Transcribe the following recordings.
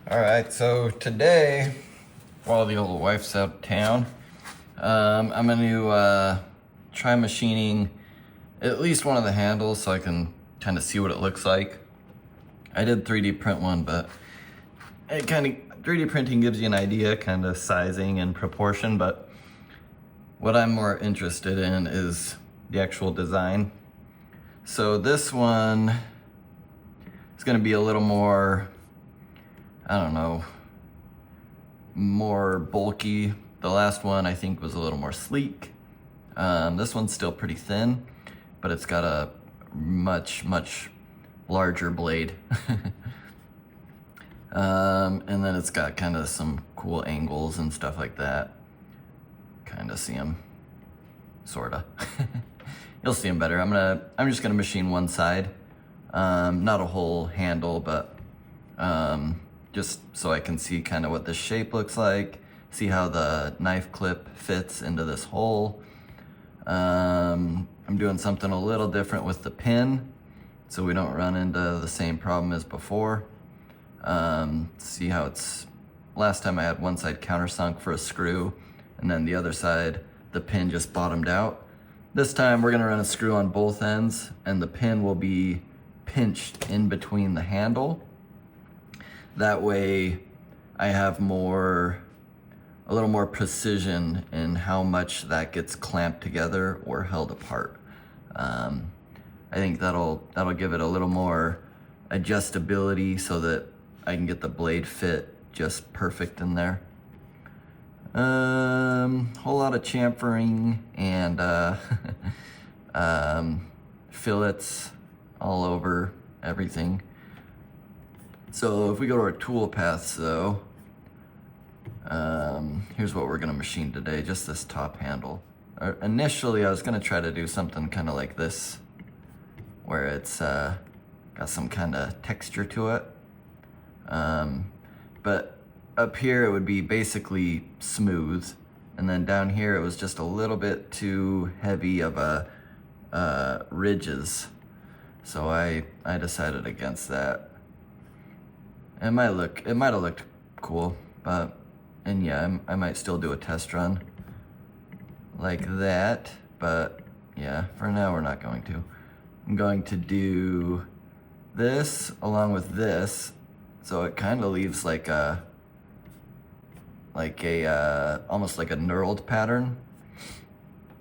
Alright, so today, while the old wife's out of town, I'm going to try machining at least one of the handles so I can kind of see what it looks like. I did 3D print one, but it kind of 3D printing gives you an idea, kind of sizing and proportion, but what I'm more interested in is the actual design. So this one is going to be a little more, I don't know, more bulky. The last one I think was a little more sleek. This one's still pretty thin, but it's got a much larger blade. And then it's got kind of some cool angles and stuff like that. Kind of see them, sorta. You'll see them better. I'm just gonna machine one side, not a whole handle, but just so I can see kind of what the shape looks like, see how the knife clip fits into this hole. I'm doing something a little different with the pin, so we don't run into the same problem as before. See how it's, last time I had one side countersunk for a screw, and then the other side, the pin just bottomed out. This time we're gonna run a screw on both ends, and the pin will be pinched in between the handle. That way I have a little more precision in how much that gets clamped together or held apart. I think that'll give it a little more adjustability so that I can get the blade fit just perfect in there. Whole lot of chamfering and fillets all over everything. So if we go to our Toolpath though, here's what we're gonna machine today, just this top handle. Initially I was gonna try to do something kind of like this, where it's got some kind of texture to it. But up here it would be basically smooth, and then down here it was just a little bit too heavy of a ridges. So I decided against that. It might have looked cool, and yeah, I might still do a test run like that, but yeah, for now we're not going to. I'm going to do this along with this, so it kind of leaves like a almost like a knurled pattern,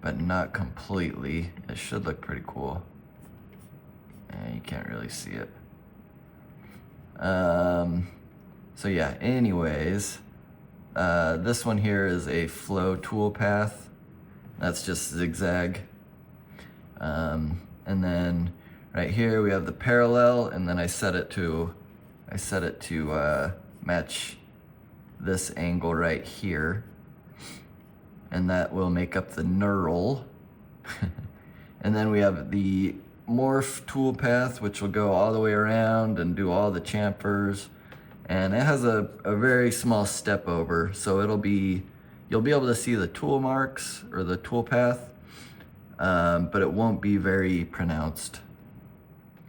but not completely. It should look pretty cool. You can't really see it. So yeah, anyways, this one here is a flow Toolpath. That's just zigzag. And then right here we have the parallel, and then I set it to match this angle right here, and that will make up the knurl. And then we have the morph Toolpath, which will go all the way around and do all the chamfers, and it has a very small step over, so you'll be able to see the tool marks or the Toolpath, but it won't be very pronounced.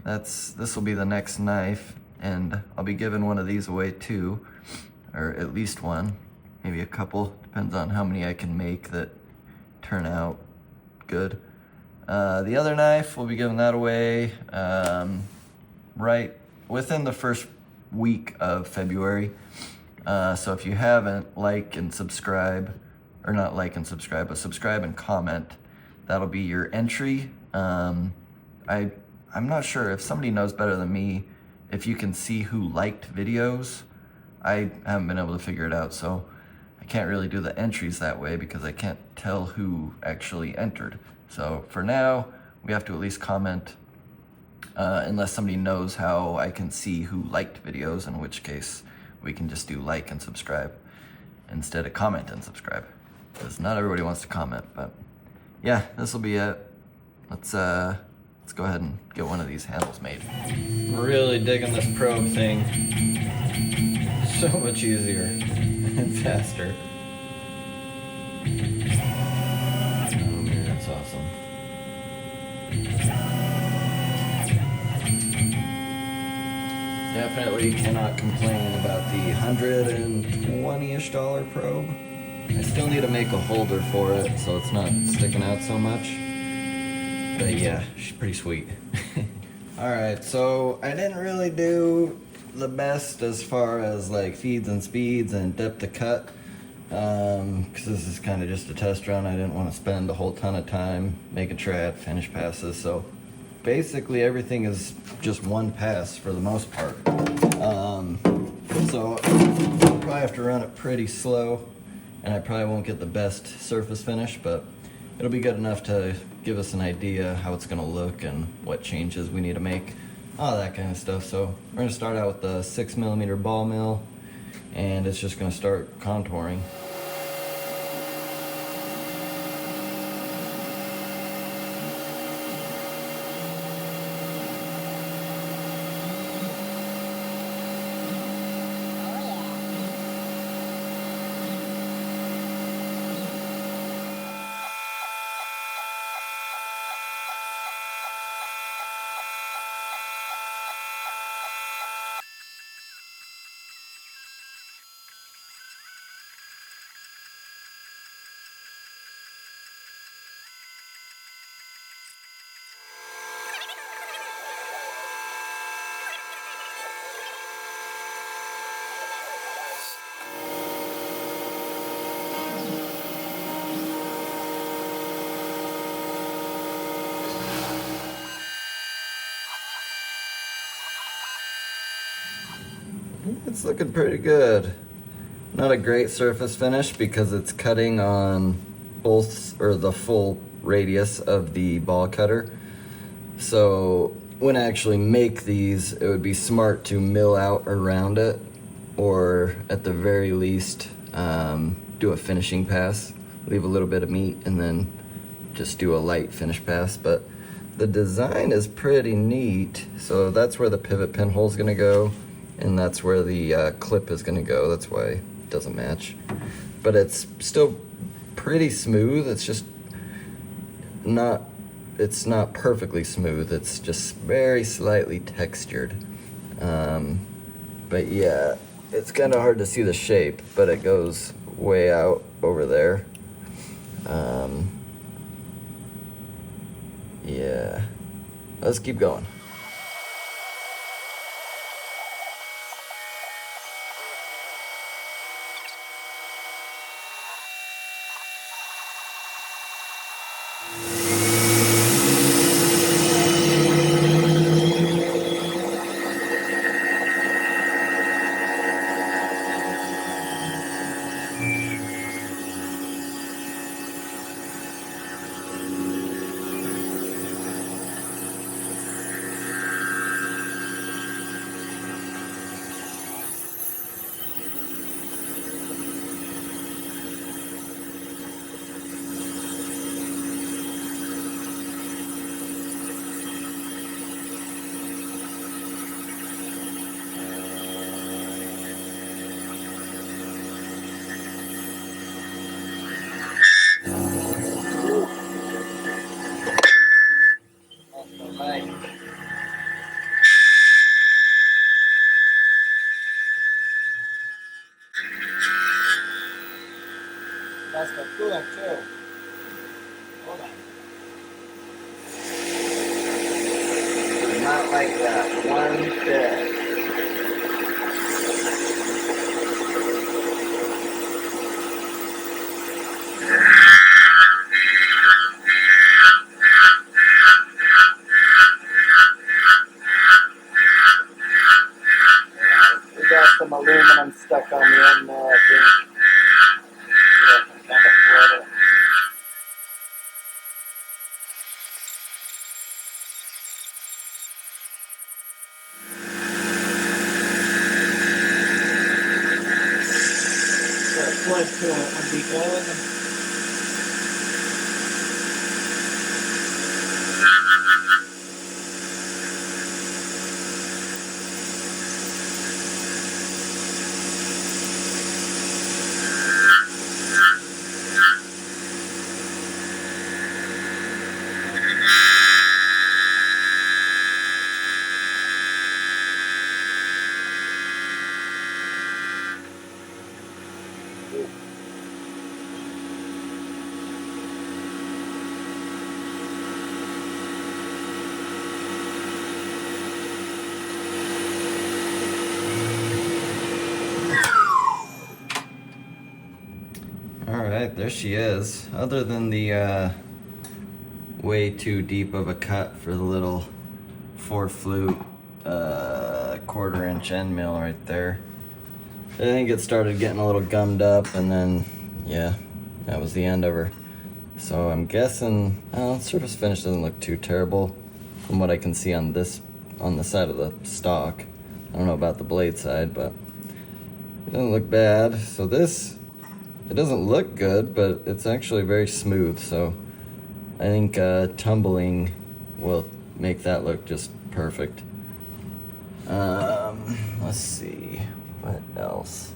This will be the next knife, and I'll be giving one of these away too, or at least one, maybe a couple, depends on how many I can make that turn out good. The other knife, we'll be giving that away right within the first week of February. So if you haven't, like and subscribe, or not like and subscribe, but subscribe and comment. That'll be your entry. I'm not sure if somebody knows better than me if you can see who liked videos. I haven't been able to figure it out, so I can't really do the entries that way because I can't tell who actually entered. So for now, we have to at least comment, unless somebody knows how I can see who liked videos, in which case we can just do like and subscribe instead of comment and subscribe, because not everybody wants to comment. But yeah, this will be it. Let's go ahead and get one of these handles made. Really digging this probe thing. So much easier and faster. Oh man, that's awesome. Definitely cannot complain about the $120-ish probe. I still need to make a holder for it so it's not sticking out so much. But yeah, she's pretty sweet. Alright, so I didn't really do the best as far as like feeds and speeds and depth of cut. Because this is kind of just a test run. I didn't want to spend a whole ton of time making sure I had finish passes. So basically everything is just one pass for the most part. So I'll probably have to run it pretty slow, and I probably won't get the best surface finish, but it'll be good enough to give us an idea how it's going to look and what changes we need to make, all that kind of stuff. So we're going to start out with the 6mm ball mill, and it's just going to start contouring. It's looking pretty good. Not a great surface finish because it's cutting on both, or the full radius of the ball cutter. So when I actually make these, it would be smart to mill out around it, or at the very least do a finishing pass, leave a little bit of meat, and then just do a light finish pass. But the design is pretty neat. So that's where the pivot pinhole is going to go, and that's where the clip is going to go. That's why it doesn't match. But it's still pretty smooth. It's just not, it's not perfectly smooth. It's just very slightly textured. But yeah, it's kind of hard to see the shape, but it goes way out over there. Yeah, let's keep going. That's the coolant too. Hold on. Not like that. One bit. We got some aluminum stuck on the end there, I think. Flood coolant would be good. Alright, there she is. Other than the way too deep of a cut for the little 4-flute 1/4-inch end mill right there, I think it started getting a little gummed up, and then yeah, that was the end of her. So I'm guessing surface finish doesn't look too terrible from what I can see on the side of the stock. I don't know about the blade side, but it doesn't look bad. So this, it doesn't look good, but it's actually very smooth. So I think tumbling will make that look just perfect. Let's see, what else?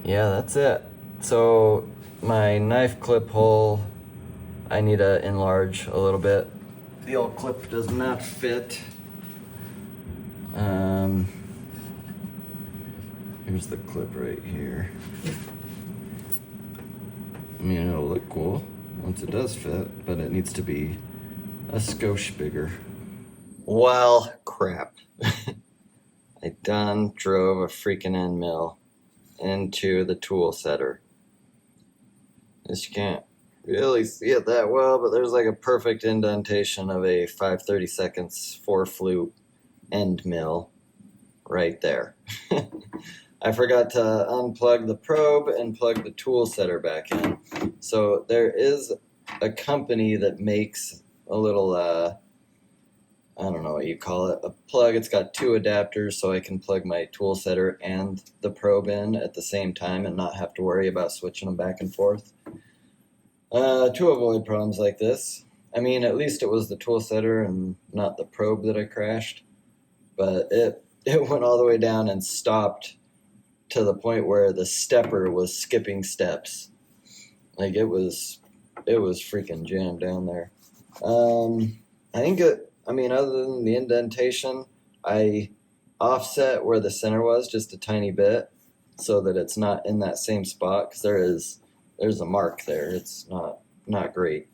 Yeah, that's it. So my knife clip hole, I need to enlarge a little bit. The old clip does not fit. Here's the clip right here. I mean, it'll look cool once it does fit, but it needs to be a skosh bigger. Well, crap. I done drove a freaking end mill into the tool setter. As you can't really see it that well, but there's like a perfect indentation of a 5/32 4-flute end mill right there. I forgot to unplug the probe and plug the tool setter back in. So there is a company that makes a little, I don't know what you call it, a plug. It's got 2 adapters, so I can plug my tool setter and the probe in at the same time and not have to worry about switching them back and forth. To avoid problems like this. I mean, at least it was the tool setter and not the probe that I crashed. But it went all the way down and stopped to the point where the stepper was skipping steps. Like it was freaking jammed down there. I think other than the indentation, I offset where the center was just a tiny bit so that it's not in that same spot, because there's a mark there. It's not great.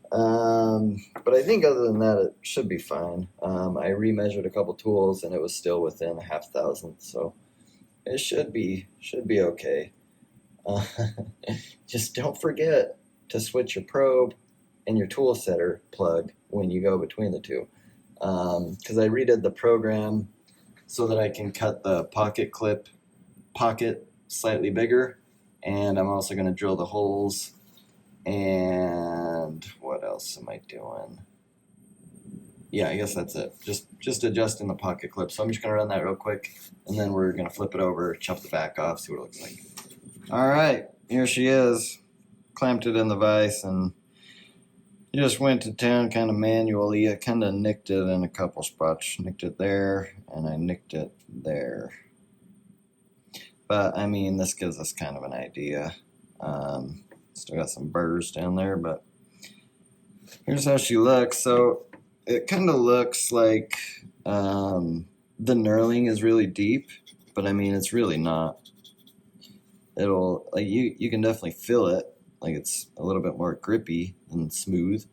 But I think other than that, it should be fine. I remeasured a couple tools and it was still within a 0.5 thousandth, so it should be okay. Just don't forget to switch your probe and your tool setter plug when you go between the two. Because I redid the program so that I can cut the pocket slightly bigger, and I'm also going to drill the holes. And what else am I doing? Yeah, I guess that's it. Just adjusting the pocket clip. So I'm just gonna run that real quick, and then we're gonna flip it over, chop the back off, see what it looks like. All right, here she is. Clamped it in the vise and just went to town kind of manually. I kind of nicked it in a couple spots. Nicked it there, and I nicked it there. But I mean, this gives us kind of an idea. Still got some burrs down there, but here's how she looks. So it kind of looks like the knurling is really deep, but I mean, it's really not. It'll, like, you can definitely feel it. Like, it's a little bit more grippy than smooth.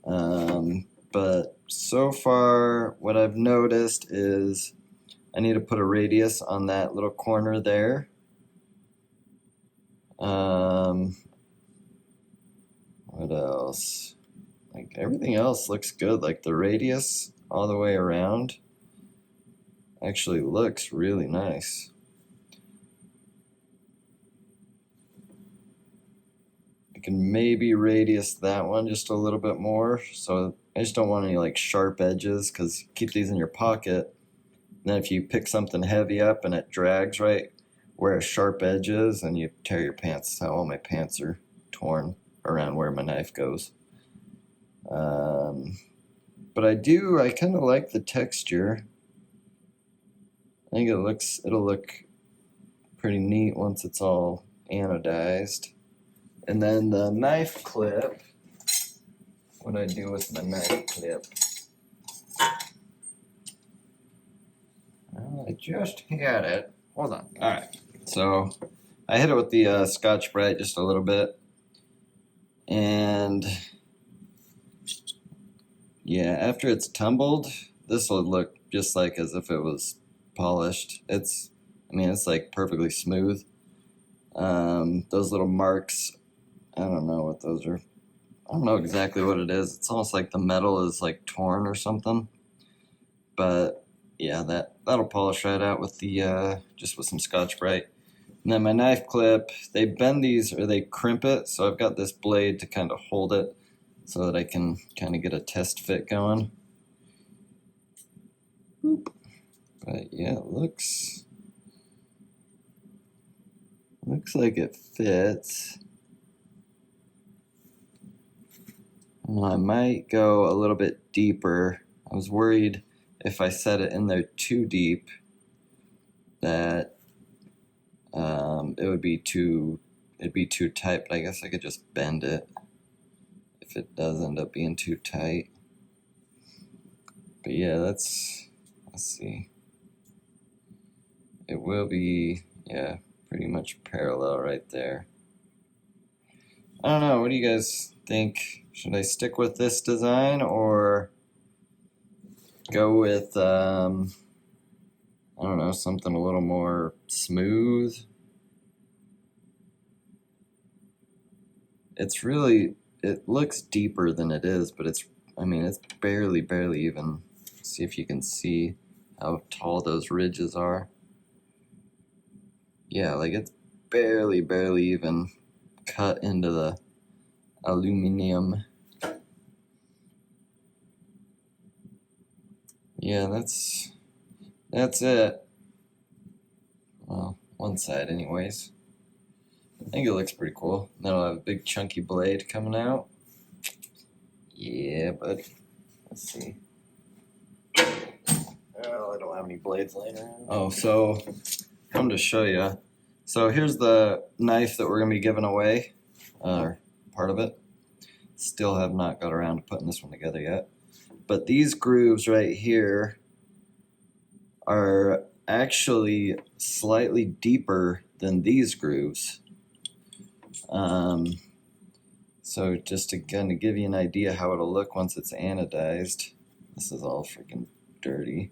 But so far, what I've noticed is I need to put a radius on that little corner there. What else? Like, everything else looks good. Like, the radius all the way around actually looks really nice. I can maybe radius that one just a little bit more. So I just don't want any like sharp edges, because you keep these in your pocket. And then if you pick something heavy up and it drags right where a sharp edge is, and you tear your pants. All my pants are torn around where my knife goes. But I kind of like the texture. I think it'll look pretty neat once it's all anodized. And then the knife clip, what do I do with my knife clip? I just had it. Hold on. All right. So I hit it with the Scotch-Brite just a little bit. And yeah, after it's tumbled, this will look just like as if it was polished. It's I mean, it's like perfectly smooth. Those little marks, I don't know what those are. I don't know exactly what it is. It's almost like the metal is like torn or something. But yeah, that'll polish right out with the just with some Scotch-Brite. And then my knife clip, they bend these or they crimp it, so I've got this blade to kind of hold it so that I can kind of get a test fit going. Boop. But yeah, it looks like it fits. I might go a little bit deeper. I was worried if I set it in there too deep that it'd be too tight, but I guess I could just bend it if it does end up being too tight. But yeah, let's see. It will be, yeah, pretty much parallel right there. I don't know, what do you guys think? Should I stick with this design or go with, I don't know, something a little more smooth? It's really, it looks deeper than it is, but it's barely even. See if you can see how tall those ridges are. Yeah, like it's barely even cut into the aluminum. Yeah, that's it. Well, one side anyways. I think it looks pretty cool. Then I'll have a big chunky blade coming out. Yeah, buddy. Let's see. Oh, I don't have any blades laying around. Oh, so I'm to show you. So here's the knife that we're going to be giving away, part of it. Still have not got around to putting this one together yet. But these grooves right here are actually slightly deeper than these grooves. So just to kind of give you an idea how it'll look once it's anodized. This is all freaking dirty.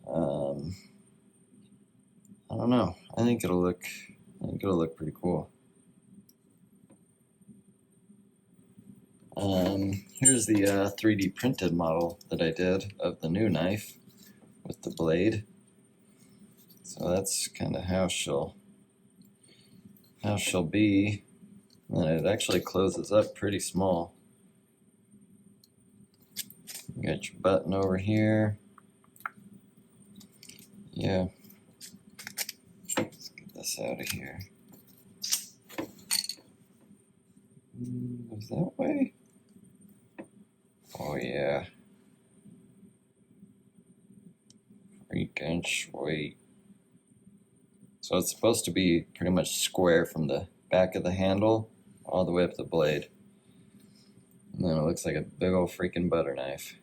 I don't know. I think it'll look pretty cool. Here's the 3D printed model that I did of the new knife with the blade. So that's kind of how she'll be. And it actually closes up pretty small. You got your button over here. Yeah. Let's get this out of here. Goes that way? Oh yeah. Freaking sweet. So it's supposed to be pretty much square from the back of the handle all the way up the blade. And then it looks like a big old freaking butter knife.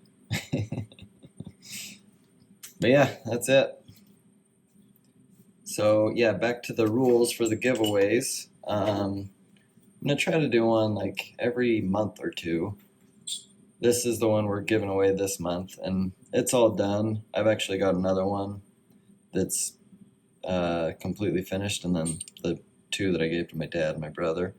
But yeah, that's it. So yeah, back to the rules for the giveaways. I'm gonna try to do one like every month or two. This is the one we're giving away this month, and it's all done. I've actually got another one that's completely finished, and then the two that I gave to my dad and my brother.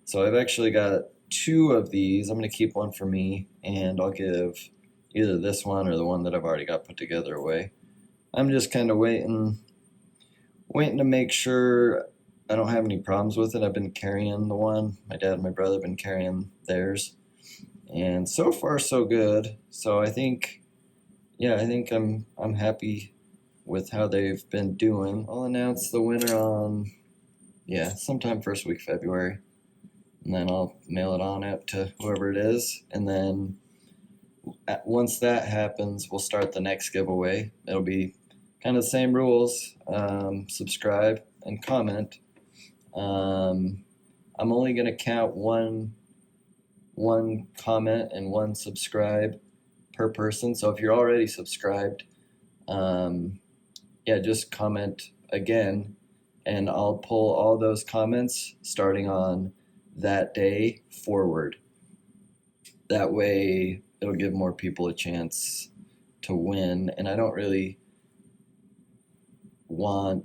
So I've actually got two of these. I'm going to keep one for me, and I'll give either this one or the one that I've already got put together away. I'm just kind of waiting to make sure I don't have any problems with it. I've been carrying the one. My dad and my brother have been carrying theirs. And so far so good. So I think I'm happy with how they've been doing. I'll announce the winner on sometime first week February. And then I'll mail it on out to whoever it is. And then once that happens, we'll start the next giveaway. It'll be kind of the same rules. Subscribe and comment. I'm only going to count one comment and one subscribe per person. So if you're already subscribed, just comment again, and I'll pull all those comments starting on that day forward. That way it'll give more people a chance to win. And I don't really well,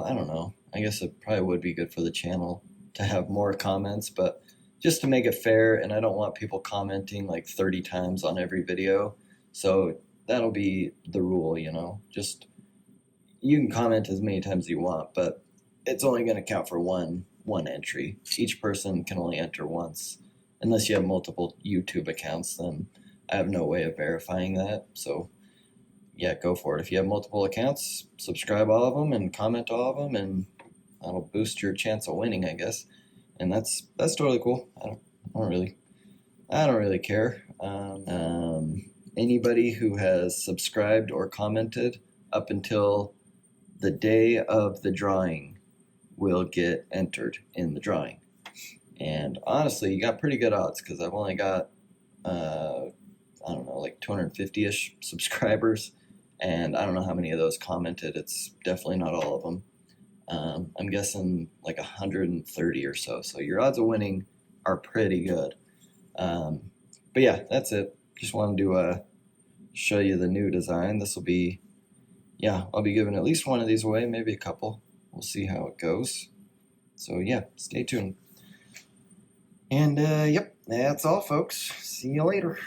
I don't know. I guess it probably would be good for the channel to have more comments, but just to make it fair, and I don't want people commenting like 30 times on every video. So that'll be the rule, you know. Just you can comment as many times as you want, but it's only going to count for one entry. Each person can only enter once. Unless you have multiple YouTube accounts, then I have no way of verifying that. So yeah, go for it. If you have multiple accounts, subscribe all of them and comment all of them, and that'll boost your chance of winning, I guess. And that's totally cool. I don't really care. Anybody who has subscribed or commented up until the day of the drawing will get entered in the drawing. And honestly, you got pretty good odds because I've only got I don't know, like 250-ish subscribers, and I don't know how many of those commented. It's definitely not all of them. I'm guessing like 130 or so. So your odds of winning are pretty good. But yeah, that's it. Just wanted to show you the new design. This will be, yeah, I'll be giving at least one of these away, maybe a couple. We'll see how it goes. So yeah, stay tuned. And yep, that's all, folks. See you later.